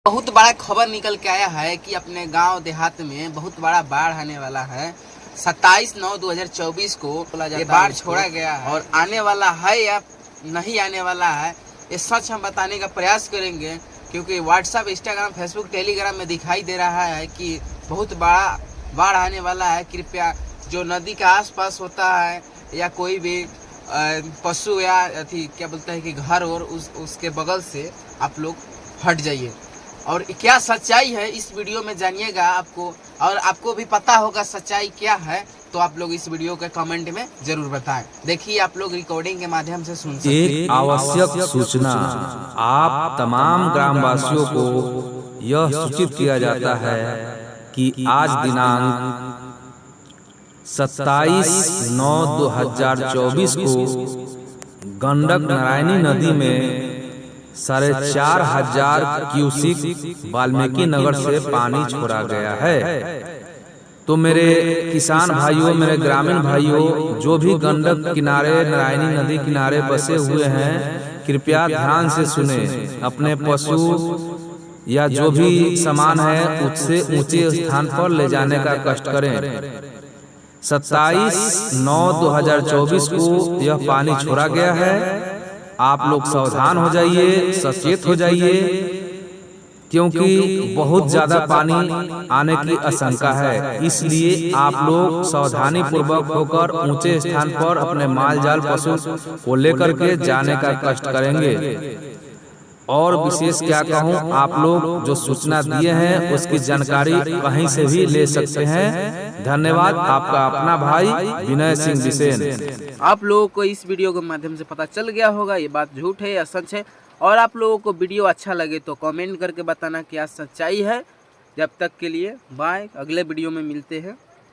बहुत बड़ा खबर निकल के आया है कि अपने गांव देहात में बहुत बड़ा बाढ़ आने वाला है। 27/9/2024 को ये बाढ़ छोड़ा गया है और आने वाला है या नहीं आने वाला है ये सच हम बताने का प्रयास करेंगे, क्योंकि व्हाट्सएप, इंस्टाग्राम, फेसबुक, टेलीग्राम में दिखाई दे रहा है कि बहुत बड़ा बाढ़ आने वाला है। कृपया जो नदी के आसपास होता है या कोई भी पशु या अथी क्या बोलते हैं कि घर और उसके बगल से आप लोग हट जाइए। और क्या सच्चाई है इस वीडियो में जानिएगा आपको, और आपको भी पता होगा सच्चाई क्या है, तो आप लोग इस वीडियो के कमेंट में जरूर बताएं। देखिए आप लोग रिकॉर्डिंग के माध्यम से सुन सकते हैं। एक आवश्यक सूचना आप तमाम ग्रामवासियों को यह सूचित किया जाता है कि आज दिनांक 27/9/2024 को गंडक नारायणी नदी में 4,500 क्यूसिक वाल्मीकि नगर से पानी छोड़ा गया है। तो मेरे किसान भाइयों, मेरे ग्रामीण भाइयों, जो भी गंडक किनारे, नारायणी नदी किनारे बसे हुए हैं, कृपया ध्यान से सुने। अपने पशु या जो भी सामान है उससे ऊंचे स्थान पर ले जाने का कष्ट करें। 27/9/2024 को यह पानी छोड़ा गया है। आप लोग सावधान हो जाइए, सचेत हो जाइए, क्योंकि बहुत ज्यादा पानी आने की आशंका है। इसलिए आप लोग सावधानी पूर्वक होकर ऊंचे स्थान पर अपने माल जाल पशु को लेकर के जाने का कष्ट करेंगे। और विशेष क्या कहूँ, आप लोग जो सूचना दिए हैं उसकी जानकारी कहीं से भी ले सकते हैं। धन्यवाद। आपका अपना भाई विनय सिंह बिसेन। आप लोगों को इस वीडियो के माध्यम से पता चल गया होगा ये बात झूठ है या सच है। और आप लोगों को वीडियो अच्छा लगे तो कमेंट करके बताना क्या सच्चाई है। जब तक के लिए बाय, अगले वीडियो में मिलते हैं।